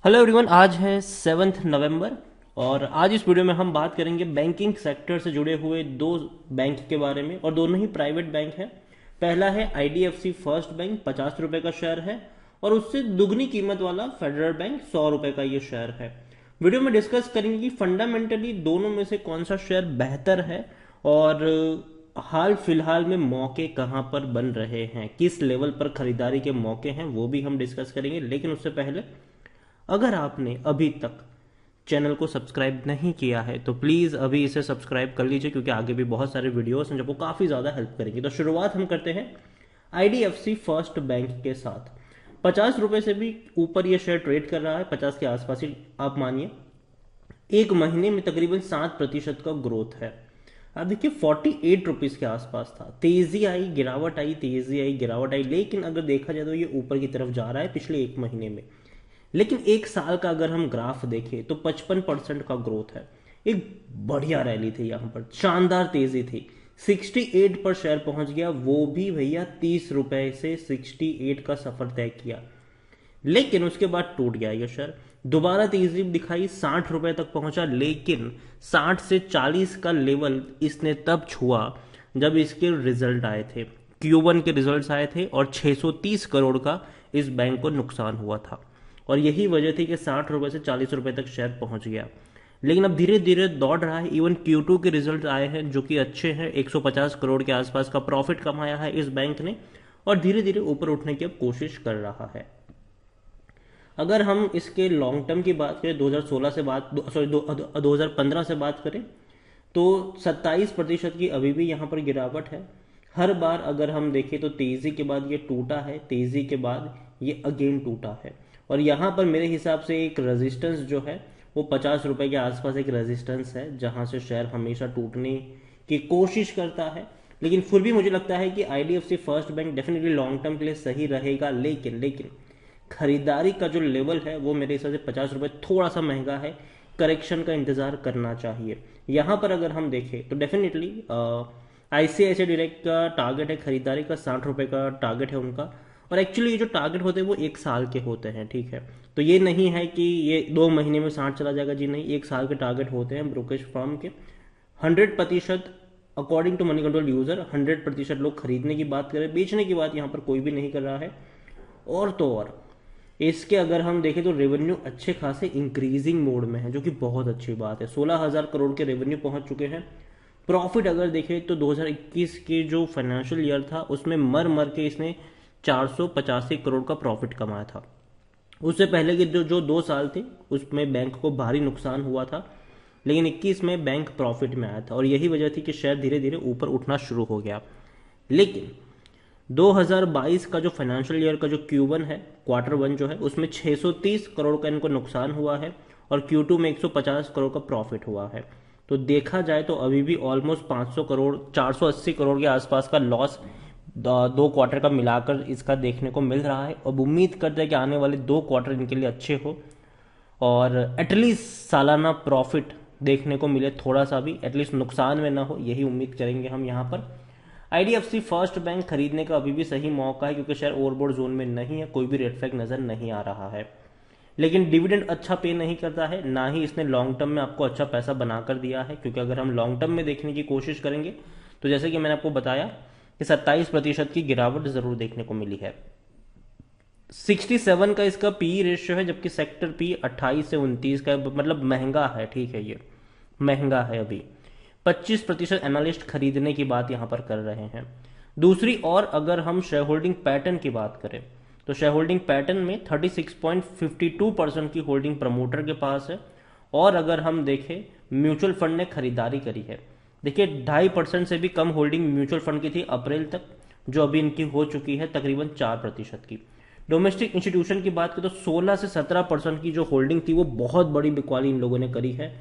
Hello everyone, आज है 7 नवंबर और आज इस वीडियो में हम बात करेंगे बैंकिंग सेक्टर से जुड़े हुए दो बैंक के बारे में और दोनों ही प्राइवेट बैंक हैं। पहला है आईडीएफसी फर्स्ट बैंक, 50 रुपए का शेयर है और उससे दुगनी कीमत वाला फेडरल बैंक, 100 रुपए का ये शेयर है। वीडियो में डिस्कस करेंगे कि फंडामेंटली दोनों में से कौन सा शेयर बेहतर है और हाल फिलहाल में मौके कहां पर बन रहे हैं, किस लेवल पर खरीदारी के मौके हैं, वो भी हम डिस्कस करेंगे। लेकिन उससे पहले अगर आपने अभी तक चैनल को सब्सक्राइब नहीं किया है तो प्लीज़ अभी इसे सब्सक्राइब कर लीजिए, क्योंकि आगे भी बहुत सारे वीडियोस हैं जो आपको काफ़ी ज़्यादा हेल्प करेंगे। तो शुरुआत हम करते हैं आईडीएफसी फर्स्ट बैंक के साथ। 50 रुपए से भी ऊपर ये शेयर ट्रेड कर रहा है, 50 के आसपास ही आप मानिए। एक महीने में तकरीबन 7% का ग्रोथ है। अब देखिए 48 रुपीज के आसपास था, तेजी आई गिरावट आई, तेजी आई गिरावट आई, लेकिन अगर देखा जाए तो ये ऊपर की तरफ जा रहा है पिछले एक महीने में। लेकिन एक साल का अगर हम ग्राफ देखें तो 55% का ग्रोथ है। एक बढ़िया रैली थी, यहाँ पर शानदार तेजी थी। 68 पर शेयर पहुंच गया, वो भी भैया 30 रुपए से 68 का सफर तय किया। लेकिन उसके बाद टूट गया ये शेयर, दोबारा तेजी दिखाई, 60 रुपए तक पहुंचा। लेकिन 60 से 40 का लेवल इसने तब छुआ जब इसके रिजल्ट आए थे, Q1 के रिजल्ट्स आए थे और 630 करोड़ का इस बैंक को नुकसान हुआ था। और यही वजह थी कि 60 रुपए से 40 रुपए तक शेयर पहुंच गया। लेकिन अब धीरे धीरे दौड़ रहा है। इवन Q2 के रिजल्ट आए हैं जो कि अच्छे हैं, 150 करोड़ के आसपास का प्रॉफिट कमाया है इस बैंक ने और धीरे धीरे ऊपर उठने की अब कोशिश कर रहा है। अगर हम इसके लॉन्ग टर्म की बात करें, 2016 से बात सॉरी 2015 से बात करें तो 27% की अभी भी यहाँ पर गिरावट है। हर बार अगर हम देखें तो तेजी के बाद ये टूटा है, तेजी के बाद ये अगेन टूटा है। और यहाँ पर मेरे हिसाब से एक रेजिस्टेंस जो है वो 50 रुपए के आसपास एक रेजिस्टेंस है, जहाँ से शेयर हमेशा टूटने की कोशिश करता है। लेकिन फिर भी मुझे लगता है कि IDFC first bank definitely long term के लिए सही रहेगा। लेकिन खरीदारी का जो लेवल है वो मेरे हिसाब से 50 रुपए थोड़ा सा महंगा है, करेक्शन का इंतजार करना चाहिए। यहाँ पर अगर हम देखें तो डेफिनेटली आईसीआईसीआई डायरेक्ट का टारगेट है खरीदारी का, 60 रुपए का टारगेट है उनका। और एक्चुअली ये जो टारगेट होते हैं वो एक साल के होते हैं, ठीक है। तो ये नहीं है कि ये 2 महीने में 60 चला जाएगा, जी नहीं, एक साल के टारगेट होते हैं ब्रोकरेज फर्म के। 100% according to Moneycontrol user 100% लोग खरीदने की बात करें, बेचने की बात यहाँ पर कोई भी नहीं कर रहा है। और तो और इसके अगर हम देखें तो रेवेन्यू अच्छे खासे इंक्रीजिंग मोड में है, जो कि बहुत अच्छी बात है। 16,000 करोड़ के रेवेन्यू पहुंच चुके हैं। प्रॉफिट अगर देखें तो 2021 के जो फाइनेंशियल ईयर था उसमें मर मर के इसने 485 करोड़ का प्रॉफिट कमाया था। उससे पहले के जो 2 साल थे उसमें बैंक को भारी नुकसान हुआ था, लेकिन 21 में बैंक प्रॉफिट में आया था और यही वजह थी कि शेयर धीरे धीरे ऊपर उठना शुरू हो गया। लेकिन 2022 का जो फाइनेंशियल ईयर का जो Q1 है, Q1 जो है, उसमें 630 करोड़ का इनको नुकसान हुआ है और Q2 में 150 करोड़ का प्रॉफिट हुआ है। तो देखा जाए तो अभी भी ऑलमोस्ट 500 करोड़ 480 करोड़ के आसपास का लॉस 2 क्वार्टर का मिलाकर इसका देखने को मिल रहा है। अब उम्मीद करते हैं कि आने वाले 2 क्वार्टर इनके लिए अच्छे हो और एटलीस्ट सालाना प्रॉफिट देखने को मिले, थोड़ा सा भी एटलीस्ट नुकसान में ना हो, यही उम्मीद करेंगे हम यहाँ पर। आईडीएफसी फर्स्ट बैंक खरीदने का अभी भी सही मौका है, क्योंकि शेयर ओवरबोर्ड जोन में नहीं है, कोई भी रेड फ्लैग नजर नहीं आ रहा है। लेकिन डिविडेंड अच्छा पे नहीं करता है, ना ही इसने लॉन्ग टर्म में आपको अच्छा पैसा बनाकर दिया है। क्योंकि अगर हम लॉन्ग टर्म में देखने की कोशिश करेंगे तो जैसे कि मैंने आपको बताया कि 27% की गिरावट जरूर देखने को मिली है। 67 का इसका पी रेशियो है, जबकि सेक्टर पी 28 से 29 का, मतलब महंगा है, ठीक है, ये महंगा है। अभी 25% एनालिस्ट खरीदने की बात यहां पर कर रहे हैं। दूसरी और अगर हम शेयर होल्डिंग पैटर्न की बात करें तो शेयर होल्डिंग पैटर्न में 36.52% की होल्डिंग प्रमोटर के पास है। और अगर हम देखें म्यूचुअल फंड ने खरीदारी करी है, देखिए 2.5% से भी कम होल्डिंग म्यूचुअल फंड की थी अप्रैल तक, जो अभी इनकी हो चुकी है तकरीबन 4% की। डोमेस्टिक इंस्टीट्यूशन की बात करें तो 16 से 17% की जो होल्डिंग थी वो बहुत बड़ी बिकवाली इन लोगों ने करी है,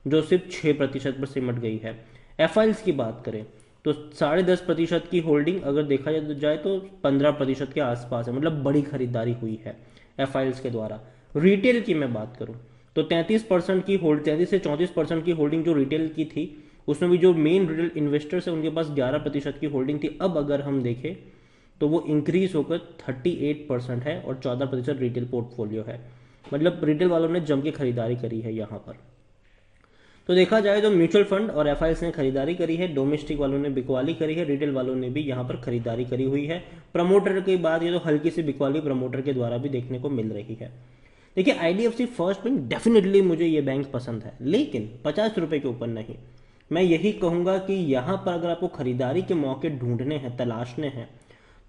जो सिर्फ 6% पर सिमट गई है। एफ की बात करें तो 10.5% की होल्डिंग अगर देखा जाए तो 15% के आसपास है, मतलब बड़ी खरीदारी हुई है एफ के द्वारा। रिटेल की मैं बात करूं तो 33% की होल्ड 33 से 34% की होल्डिंग जो रिटेल की थी, उसमें भी जो मेन रिटेल इन्वेस्टर्स है उनके पास 11% की होल्डिंग थी। अब अगर हम देखें तो वो इंक्रीज होकर 38% है और 14% रिटेल पोर्टफोलियो है। मतलब रिटेल वालों ने जम के खरीदारी करी है यहाँ पर। तो देखा जाए तो म्यूचुअल फंड और एफआईएस ने खरीदारी करी है, डोमेस्टिक वालों ने बिकवाली करी है, रिटेल वालों ने भी यहाँ पर खरीदारी करी हुई है। प्रमोटर की बात ये तो हल्की सी बिकवाली प्रमोटर के द्वारा भी देखने को मिल रही है। देखिए आईडीएफसी फर्स्ट बैंक डेफिनेटली मुझे ये बैंक पसंद है, लेकिन 50 रुपए के ऊपर नहीं। मैं यही कहूंगा कि यहाँ पर अगर आपको खरीदारी के मौके ढूंढने हैं, तलाशने हैं,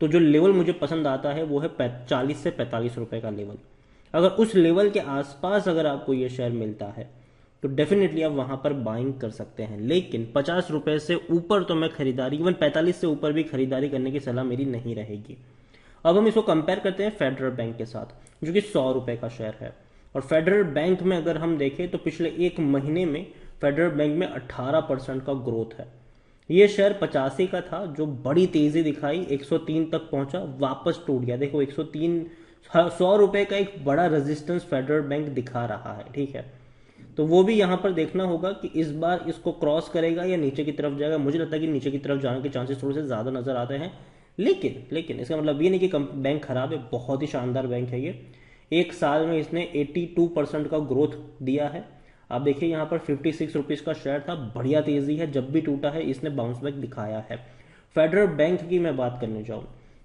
तो जो लेवल मुझे पसंद आता है वो है 40 से 45 रुपए का लेवल। अगर उस लेवल के आसपास अगर आपको ये शेयर मिलता है तो डेफिनेटली आप वहां पर बाइंग कर सकते हैं, लेकिन 50 रुपए से ऊपर तो मैं खरीदारी, इवन 45 से ऊपर भी खरीदारी करने की सलाह मेरी नहीं रहेगी। अब हम इसको कंपेयर करते हैं फेडरल बैंक के साथ, जो कि 100 रुपए का शेयर है। और फेडरल बैंक में अगर हम देखें तो पिछले एक महीने में फेडरल बैंक में 18% का ग्रोथ है। ये शेयर 85 का था, जो बड़ी तेजी दिखाई, 103 तक पहुंचा, वापस टूट गया। देखो 103, 100 रुपए का एक बड़ा रेजिस्टेंस फेडरल बैंक दिखा रहा है, ठीक है। तो वो भी यहाँ पर देखना होगा कि इस बार इसको क्रॉस करेगा या नीचे की तरफ जाएगा। मुझे लगता है कि नीचे की तरफ जाने के चांसेस थोड़े से ज्यादा नजर आते हैं, लेकिन इसका मतलब ये नहीं कि बैंक खराब है, बहुत ही शानदार बैंक है ये। एक साल में इसने 82% का ग्रोथ दिया है। आप देखिए यहाँ पर 56 रुपीज का शेयर था, बढ़िया तेजी है, जब भी टूटा है इसने बाउंस बैक दिखाया है। फेडरल बैंक की मैं बात करने जाऊं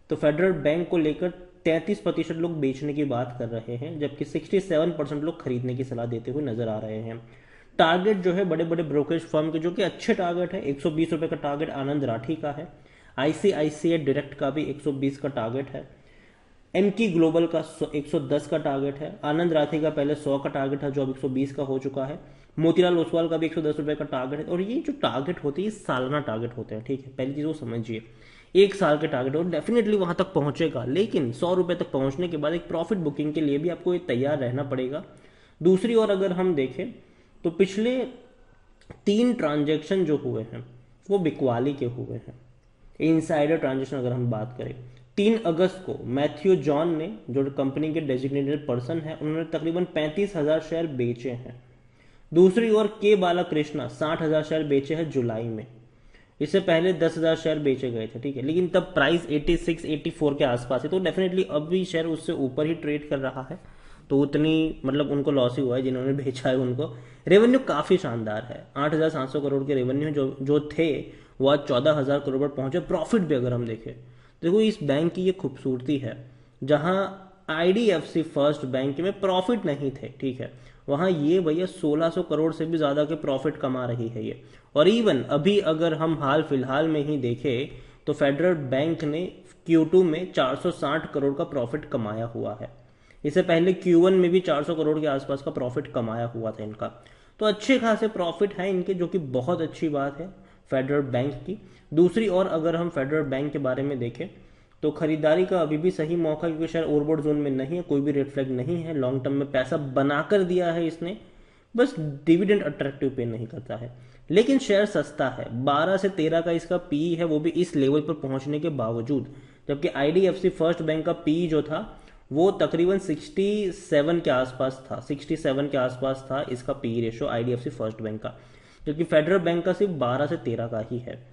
तो फेडरल बैंक को लेकर 33% लोग बेचने की बात कर रहे हैं, जबकि 67% लोग खरीदने की सलाह देते हुए नजर आ रहे हैं। टारगेट जो है बड़े बड़े ब्रोकरेज फर्म के, जो कि अच्छे टारगेट है, 120 रुपए का टारगेट आनंद राठी का है, आईसीआईसीआई डायरेक्ट का भी 120 का टारगेट है, एमकी ग्लोबल का 110 का टारगेट है, आनंद राठी का पहले 100 का टारगेट था जो अब 120 का हो चुका है, मोतीलाल ओसवाल का भी 110 रुपए का टारगेट है। और ये जो टारगेट होते हैं ये सालाना टारगेट होते हैं, ठीक है, पहली चीज वो समझिए। एक साल के टारगेट और डेफिनेटली वहां तक पहुंचेगा, लेकिन 100 रुपए तक पहुंचने के बाद एक प्रॉफिट बुकिंग के लिए भी आपको ये तैयार रहना पड़ेगा। दूसरी ओर अगर हम देखें तो पिछले 3 ट्रांजेक्शन जो हुए हैं वो बिकवाली के हुए हैं। इनसाइडर ट्रांजेक्शन अगर हम बात करें, 3 अगस्त को मैथ्यू जॉन ने, जो कंपनी के डेजिग्नेटेड पर्सन है, उन्होंने तकरीबन 35,000 शेयर बेचे हैं। दूसरी ओर के बालाकृष्णा 60,000 शेयर बेचे हैं जुलाई में। इससे पहले 10,000 शेयर बेचे गए थे, ठीक है, लेकिन तब प्राइस 86 84 के आसपास है, तो डेफिनेटली अब भी शेयर उससे ऊपर ही ट्रेड कर रहा है। तो उतनी मतलब उनको लॉस ही हुआ है जिन्होंने बेचा है उनको। रेवेन्यू काफी शानदार है, 8,700 करोड़ के रेवेन्यू जो थे वो आज 14,000 करोड़ पर पहुंचे। प्रॉफिट भी अगर हम देखें, देखो इस बैंक की ये खूबसूरती है, जहां आईडीएफसी फर्स्ट बैंक में प्रॉफिट नहीं थे, ठीक है, वहां ये भैया 1600 करोड़ से भी ज्यादा के प्रॉफिट कमा रही है ये। और इवन अभी अगर हम हाल फिलहाल में ही देखें तो फेडरल बैंक ने Q2 में 460 करोड़ का प्रॉफिट कमाया हुआ है। इससे पहले Q1 में भी 400 करोड़ के आसपास का प्रॉफिट कमाया हुआ था इनका। तो अच्छे खासे प्रॉफिट है इनके, जो कि बहुत अच्छी बात है फेडरल बैंक की। दूसरी ओर अगर हम फेडरल बैंक के बारे में देखें तो खरीदारी का अभी भी सही मौका, क्योंकि शेयर ओवरबॉट जोन में नहीं है, कोई भी रेड फ्लैग नहीं है, लॉन्ग टर्म में पैसा बनाकर दिया है इसने, बस डिविडेंड अट्रैक्टिव पे नहीं करता है। लेकिन शेयर सस्ता है, 12 से 13 का इसका पीई है, वो भी इस लेवल पर पहुंचने के बावजूद। जबकि आईडीएफसी फर्स्ट बैंक का पीई जो था वो तकरीबन 67 के आसपास था, 67 के आसपास था इसका PE ratio IDFC first bank का, जबकि फेडरल बैंक का सिर्फ 12 से 13 का ही है।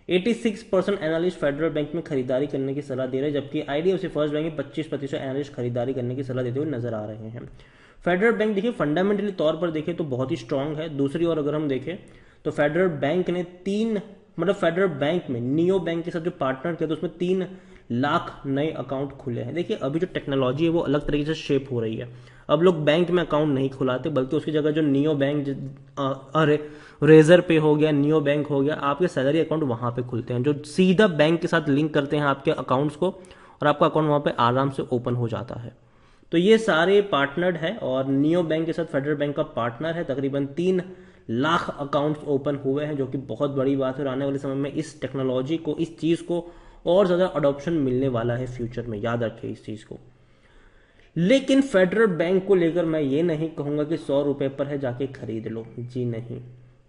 86% एनालिस्ट फेडरल बैंक में खरीदारी करने की सलाह दे रहे हैं, जबकि आईडीएफसी फर्स्ट बैंक में 25% एनालिस्ट खरीदारी करने की सलाह देते हुए नजर आ रहे हैं। फेडरल बैंक देखिए फंडामेंटली तौर पर देखें तो बहुत ही स्ट्रांग है। दूसरी ओर अगर हम देखें तो फेडरल बैंक ने फेडरल बैंक में नियो बैंक के साथ जो पार्टनर किया तो उसमें 3 लाख नए अकाउंट खुले हैं। देखिए अभी जो टेक्नोलॉजी है वो अलग तरीके से शेप हो रही है, अब लोग बैंक में अकाउंट नहीं खुलाते, बल्कि उसकी जगह जो नियो बैंक, रेजर पे हो गया, नियो बैंक हो गया, आपके सैलरी अकाउंट वहां पे खुलते हैं, जो सीधा बैंक के साथ लिंक करते हैं आपके अकाउंट्स को, और आपका अकाउंट वहां पे आराम से ओपन हो जाता है। तो ये सारे पार्टनर्ड है, और नियो बैंक के साथ फेडरल बैंक का पार्टनर है। तकरीबन 3 लाख अकाउंट्स ओपन हुए हैं, जो कि बहुत बड़ी बात है, और आने वाले समय में इस टेक्नोलॉजी को, इस चीज को और ज्यादा अडॉप्शन मिलने वाला है फ्यूचर में, याद रखें इस चीज को। लेकिन फेडरल बैंक को लेकर मैं ये नहीं कहूंगा कि 100 रुपए पर है जाके खरीद लो, जी नहीं।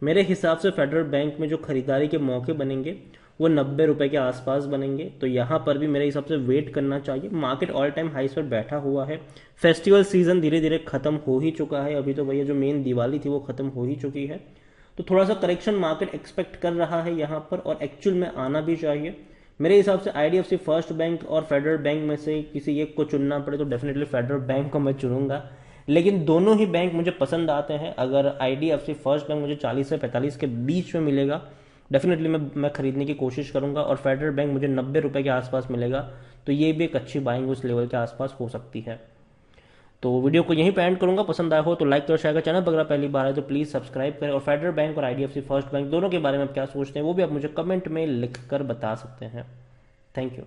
मेरे हिसाब से फेडरल बैंक में जो खरीदारी के मौके बनेंगे वो 90 रुपए के आसपास बनेंगे, तो यहां पर भी मेरे हिसाब से वेट करना चाहिए। मार्केट ऑल टाइम हाइस पर बैठा हुआ है, फेस्टिवल सीजन धीरे धीरे खत्म हो ही चुका है, अभी तो भैया जो मेन दिवाली थी वो खत्म हो ही चुकी है, तो थोड़ा सा करेक्शन मार्केट एक्सपेक्ट कर रहा है यहाँ पर, और एक्चुअल में आना भी चाहिए। मेरे हिसाब से आईडीएफसी फर्स्ट बैंक और फेडरल बैंक में से किसी एक को चुनना पड़े तो डेफिनेटली फेडरल बैंक को मैं चुनूंगा, लेकिन दोनों ही बैंक मुझे पसंद आते हैं। अगर IDFC फर्स्ट बैंक मुझे 40 से 45 के बीच में मिलेगा, डेफिनेटली मैं खरीदने की कोशिश करूंगा। और फेडरल बैंक मुझे 90 रुपए के आसपास मिलेगा, तो ये भी एक अच्छी बाइंग उस लेवल के आसपास हो सकती है। तो वीडियो को यहीं पे एंड करूंगा। पसंद आया हो तो लाइक करो, शेयर करो। चैनल पर अगर पहली बार है तो प्लीज़ सब्सक्राइब करें। और फेडरल बैंक और IDFC फर्स्ट बैंक दोनों के बारे में आप क्या सोचते हैं वो भी आप मुझे कमेंट में लिख कर बता सकते हैं। Thank you.